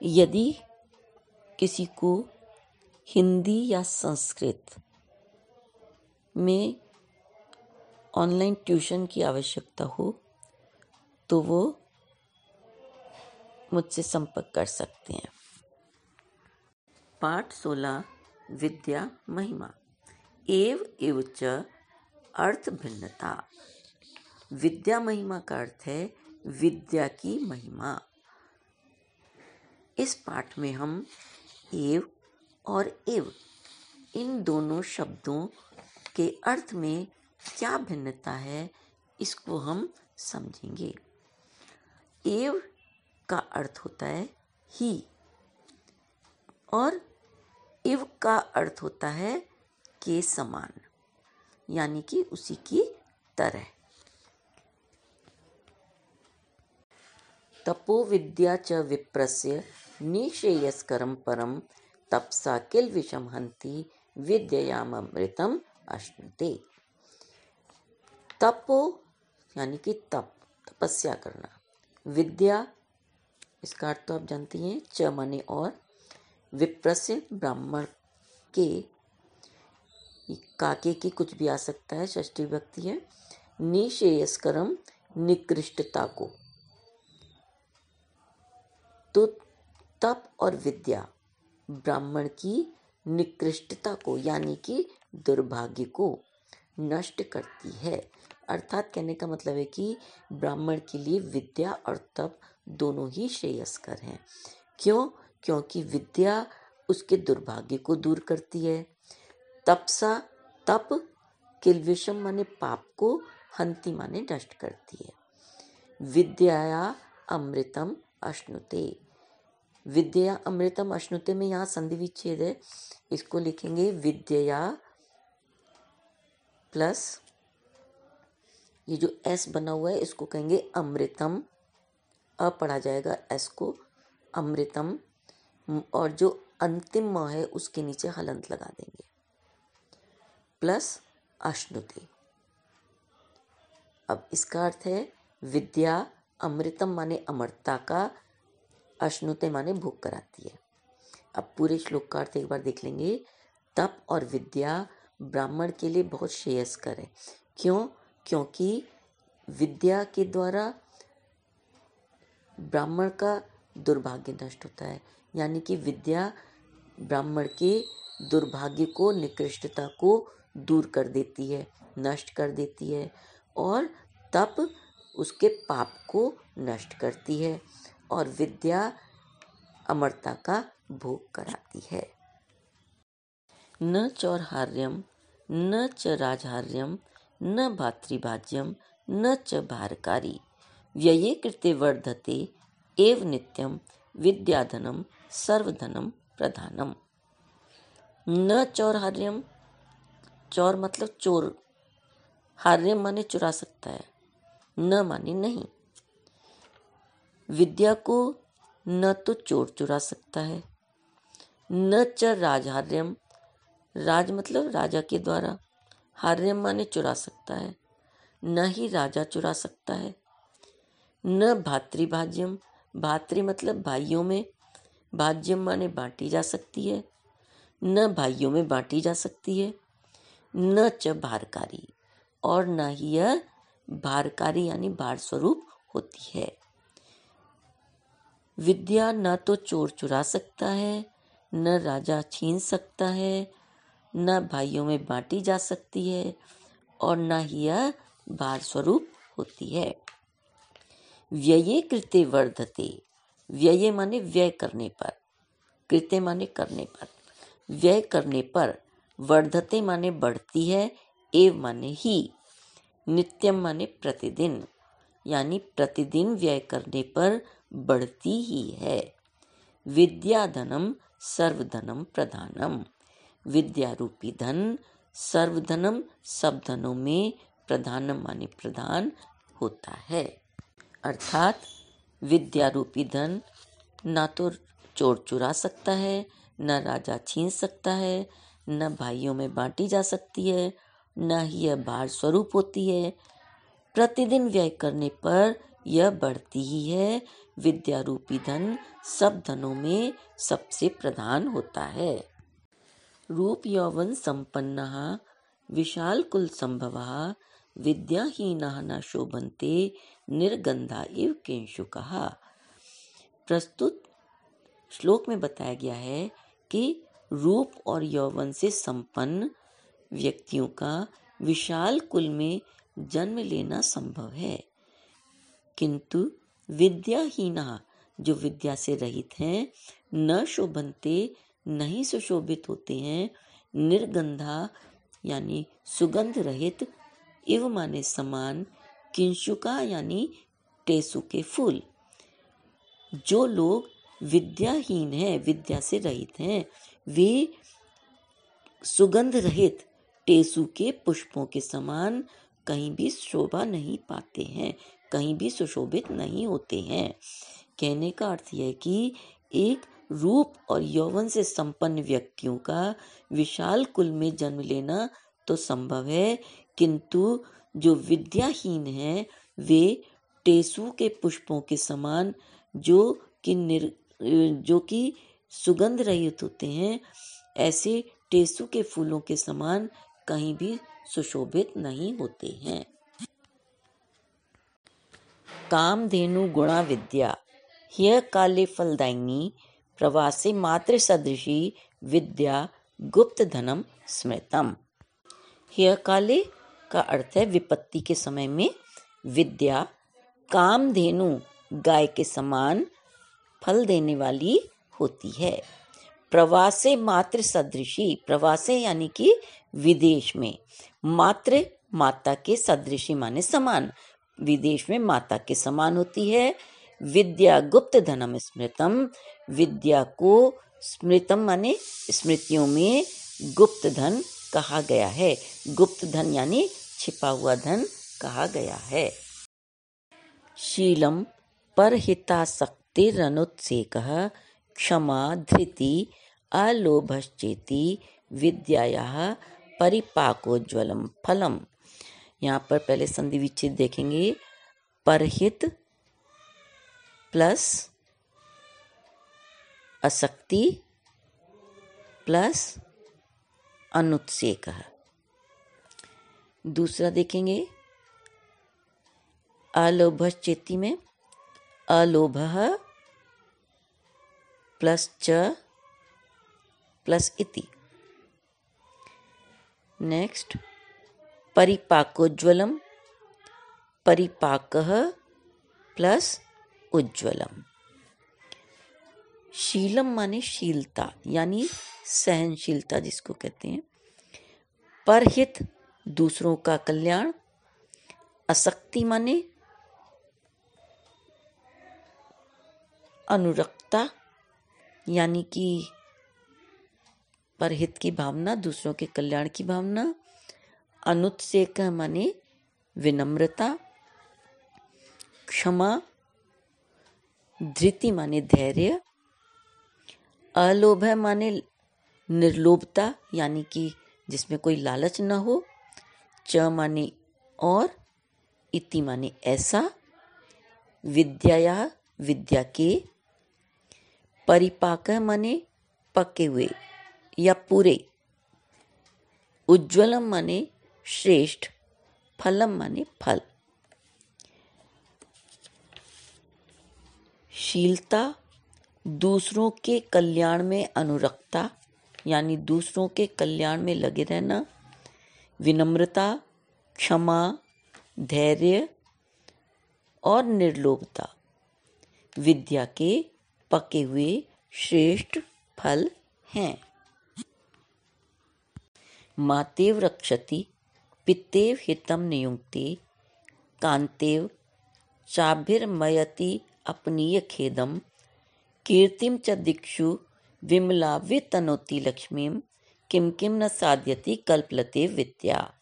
यदि किसी को हिंदी या संस्कृत में ऑनलाइन ट्यूशन की आवश्यकता हो तो वो मुझसे संपर्क कर सकते हैं। पाठ 16 विद्या महिमा एव एवच अर्थ भिन्नता। विद्या महिमा का अर्थ है विद्या की महिमा। इस पाठ में हम एव और एव इन दोनों शब्दों के अर्थ में क्या भिन्नता है इसको हम समझेंगे। एव का अर्थ होता है ही और इव का अर्थ होता है के समान, यानी कि उसी की तरह। तपो विद्या च विप्रस्य निश्रेयस्करं परम तपसा किल विषम हन्ति विद्ययामृतम अश्नुते। तपो यानी कि तपस्या करना। विद्या इसका अर्थ तो आप जानती हैं, च माने और, विप्रस्य ब्राह्मण के, काके की कुछ भी आ सकता है, षष्ठी विभक्ति है। निश्रेयस्करम निकृष्टता को, तो तप और विद्या ब्राह्मण की निकृष्टता को यानी कि दुर्भाग्य को नष्ट करती है। अर्थात कहने का मतलब है कि ब्राह्मण के लिए विद्या और तप दोनों ही श्रेयस्कर हैं। क्यों? क्योंकि विद्या उसके दुर्भाग्य को दूर करती है। तपसा, तप किल्विषम माने पाप को, हंति माने नष्ट करती है। विद्याया अमृतम अश्नुते, विद्या अमृतम अश्नुते में यहाँ संधि विच्छेद है, इसको लिखेंगे विद्या प्लस ये जो एस बना हुआ है इसको कहेंगे अमृतम, अ पढ़ा जाएगा एस को, अमृतम, और जो अंतिम म है उसके नीचे हलंत लगा देंगे, प्लस अश्नुते। अब इसका अर्थ है विद्या अमृतम माने अमरता का, अश्नुते माने भूख कराती है। अब पूरे श्लोक का अर्थ एक बार देख लेंगे। तप और विद्या ब्राह्मण के लिए बहुत श्रेयस्कर है। क्यों? क्योंकि विद्या के द्वारा ब्राह्मण का दुर्भाग्य नष्ट होता है, यानी कि विद्या ब्राह्मण के दुर्भाग्य को, निकृष्टता को दूर कर देती है, नष्ट कर देती है, और तप उसके पाप को नष्ट करती है, और विद्या अमरता का भोग कराती है। न चौर्हार्यम न च राजहार्यम न भातृभाज्यम न च भारकारी व्यये कृते वर्धते एव नित्यम विद्याधनम सर्वधनम प्रधानम। न चौर्हार्यम, चौर मतलब चोर, हार्यम माने चुरा सकता है, न माने नहीं। विद्या को न तो चोर चुरा सकता है, न च राजहार्यम, राज मतलब राजा के द्वारा, हार्यम माने चुरा सकता है, न ही राजा चुरा सकता है। न भातृभाज्यम, भातृ मतलब भाइयों में, भाज्यम माने बांटी जा सकती है, न भाइयों में बांटी जा सकती है। न च भारकारी, और न ही यह भारकारी यानी भार स्वरूप होती है। विद्या न तो चोर चुरा सकता है, न राजा छीन सकता है, न भाइयों में बांटी जा सकती है, और न ही यह भार स्वरूप होती है। व्यये कृते वर्धते, व्यये माने व्यय करने पर, कृते माने करने पर, व्यय करने पर, वर्धते माने बढ़ती है, एव माने ही, नित्यम माने प्रतिदिन, यानी प्रतिदिन व्यय करने पर बढ़ती ही है। विद्याधनम सर्वधनम प्रधानम, विद्या रूपी धन सर्वधनम सब धनों में प्रधानम माने प्रधान होता है। अर्थात विद्या रूपी धन ना तो चोर चुरा सकता है, न राजा छीन सकता है, न भाइयों में बांटी जा सकती है, न ही यह भार स्वरूप होती है। प्रतिदिन व्यय करने पर यह बढ़ती ही है। विद्या रूपी धन सब धनों में सबसे प्रधान होता है। रूप यौवन संपन्नः विशाल कुल संभवः विद्याहीनः न शोभन्ते निर्गंधा इव किंशुकः। प्रस्तुत श्लोक में बताया गया है कि रूप और यौवन से संपन्न व्यक्तियों का विशाल कुल में जन्म लेना संभव है, किंतु विद्याहीनः जो विद्या से रहित हैं न शोभन्ते नहीं सुशोभित होते हैं, निर्गंधा यानी सुगंध रहित, इव माने समान, किंशुका यानी टेसु के फूल। जो लोग विद्याहीन हैं, विद्या से रहित हैं, वे सुगंध रहित टेसु के पुष्पों के समान कहीं भी शोभा नहीं पाते हैं, कहीं भी सुशोभित नहीं होते हैं। कहने का अर्थ यह है कि एक रूप और यौवन से संपन्न व्यक्तियों का विशाल कुल में जन्म लेना तो संभव है, किंतु जो विद्याहीन हैं वे टेसु के पुष्पों के समान जो कि सुगंध रहित होते हैं, ऐसे टेसु के फूलों के समान कहीं भी सुशोभित नहीं होते हैं। कामधेनु गुणा विद्या ह्य काले फलदायिनी प्रवासे मात्र सदृशी विद्या गुप्त धनम स्मृतम। ह्य काले का अर्थ है विपत्ति के समय में विद्या कामधेनु गाय के समान फल देने वाली होती है। प्रवासे मात्र सदृशी, प्रवासे यानी कि विदेश में, मात्र माता के सदृशी माने समान, विदेश में माता के समान होती है। विद्या गुप्त धनम स्मृतम, विद्या को स्मृतम माने स्मृतियों में गुप्त धन कहा गया है। गुप्त धन यानी छिपा हुआ धन कहा गया है। शीलम परहितासक्तिरनुत्सेकः क्षमा धृति अलोभश्चेति विद्यायाः परिपाकोज्ज्वलम फलम। यहाँ पर पहले संधि विच्छेद देखेंगे। परहित प्लस आसक्ति प्लस अनुत्सेकः। दूसरा देखेंगे अलोभश्चेति में अलोभः प्लस च प्लस इति। नेक्स्ट परिपाकोज्ज्वलम, परिपाकः प्लस उज्ज्वलम। शीलम माने शीलता यानी सहनशीलता जिसको कहते हैं। परहित दूसरों का कल्याण। आसक्ति माने अनुरक्ता यानी कि परहित की भावना, दूसरों के कल्याण की भावना। अनुत्सेक माने विनम्रता। क्षमा, धृति माने धैर्य। अलोभ माने निर्लोभता यानी कि जिसमें कोई लालच न हो। च माने और, इति माने ऐसा। विद्याया विद्या के। परिपाक माने पके हुए या पूरे। उज्ज्वलम माने श्रेष्ठ। फलम माने फल। शीलता दूसरों के कल्याण में अनुरक्ता यानी दूसरों के कल्याण में लगे रहना। विनम्रता, क्षमा, धैर्य और निर्लोभता विद्या के पके हुए श्रेष्ठ फल हैं। मातेव रक्षति पितेव हितम नियुक्ति कांतेव चाभिर्मयति अपनीय खेदम कीर्तिम च दिक्षु विमला वितनोति लक्ष्मीम किम किम न साध्यति कल्पलते विद्या।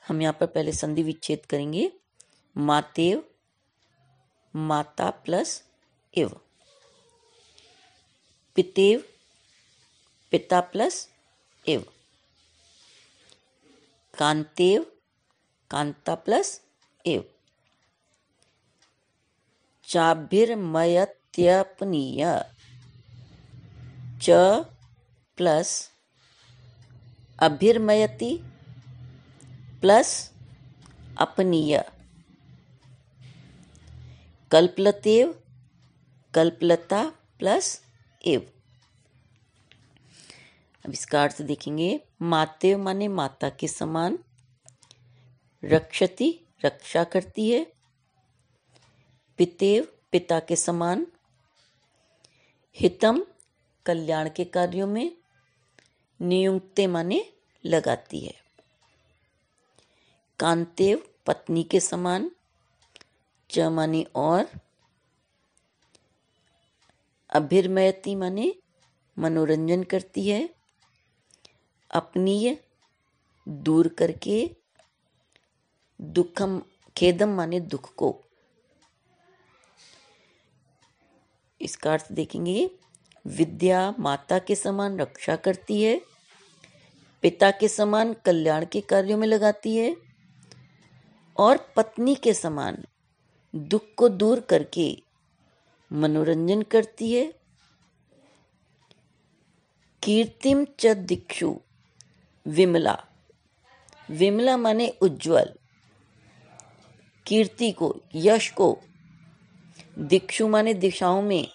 हम यहाँ पर पहले संधि विच्छेद करेंगे। मातेव माता प्लस इव। पितेव पिता प्लस इव। कांतेव कांता प्लस इव। चाभिर्मयत्यपनीय। च प्लस अभिर्मयति प्लस अपनीय। कल्पलतेव, कल्पलता प्लस एव। अब इसका अर्थ देखेंगे। मातेव माने माता के समान, रक्षति रक्षा करती है, पितेव पिता के समान, हितम कल्याण के कार्यों में, नियुक्ते माने लगाती है, कांतेव पत्नी के समान, च माने और, अभिर्मयति माने मनोरंजन करती है, अपनीय दूर करके, दुखम खेदम माने दुख को। इसका अर्थ देखेंगे। विद्या माता के समान रक्षा करती है, पिता के समान कल्याण के कार्यों में लगाती है और पत्नी के समान दुख को दूर करके मनोरंजन करती है। कीर्तिम च दिक्षु विमला। विमला माने उज्जवल, कीर्ति को यश को, दिक्षु माने दिशाओं में,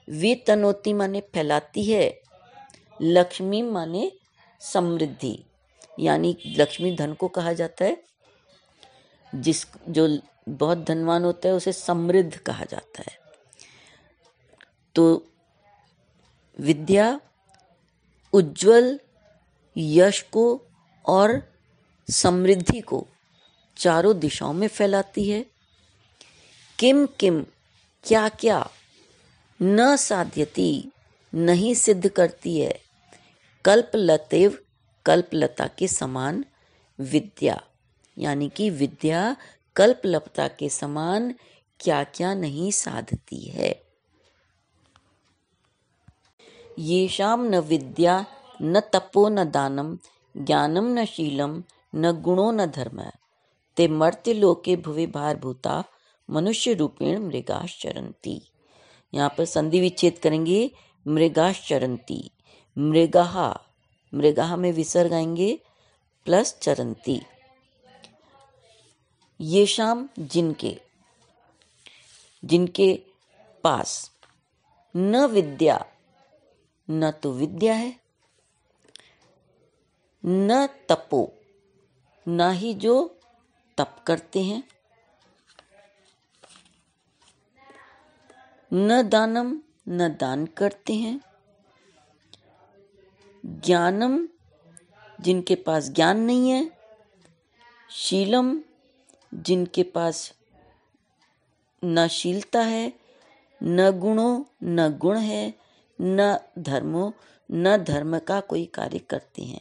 वितनोति माने फैलाती है, लक्ष्मी माने समृद्धि, यानी लक्ष्मी धन को कहा जाता है। जो बहुत धनवान होता है उसे समृद्ध कहा जाता है। तो विद्या उज्जवल यश को और समृद्धि को चारों दिशाओं में फैलाती है। किम किम क्या क्या, न साध्यति नहीं सिद्ध करती है, कल्पलतेव कल्पलता के समान विद्या, यानी कि विद्या कल्पलता के समान क्या क्या नहीं साधती है। येषाम न विद्या न तपो न दानम ज्ञानम न शीलम न गुणो न धर्म ते मर्त्य लोके भुवि भारभूता मनुष्य रूपेण मृगाश्चरन्ति। यहाँ पर संधि विच्छेद करेंगे। मृगाश्चरन्ति, मृगाहा, मृगाहा में विसर्ग आएंगे प्लस चरन्ति। येषाम जिनके, जिनके पास, न विद्या न तो विद्या है, न तपो न ही जो तप करते हैं, न दानम न दान करते हैं, ज्ञानम जिनके पास ज्ञान नहीं है, शीलम जिनके पास न शीलता है, न गुणो न गुण है, न धर्मो न धर्म का कोई कार्य करते हैं।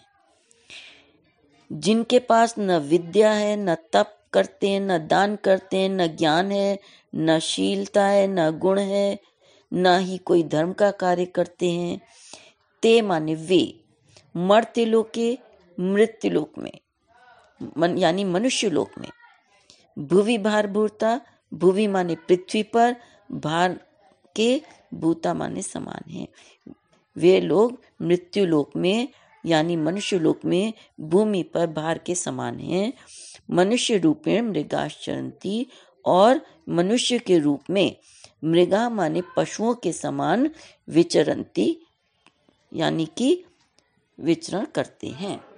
जिनके पास न विद्या है, न तप करते हैं, न दान करते हैं, न ज्ञान है, न शीलता है, न गुण है, न ही कोई धर्म का कार्य करते हैं, ते माने वे मर्त्य लोके मृत्यु लोक में यानी मनुष्य लोक में, भुवि भार भूता, भुवि माने पृथ्वी पर, भार के भूता माने समान है। वे लोग मृत्यु लोक में यानी मनुष्य लोक में भूमि पर भार के समान हैं। मनुष्य रूपेण मृगाश्चरन्ति और मनुष्य के रूप में मृगा माने पशुओं के समान विचरन्ति यानी कि विचरण करते हैं।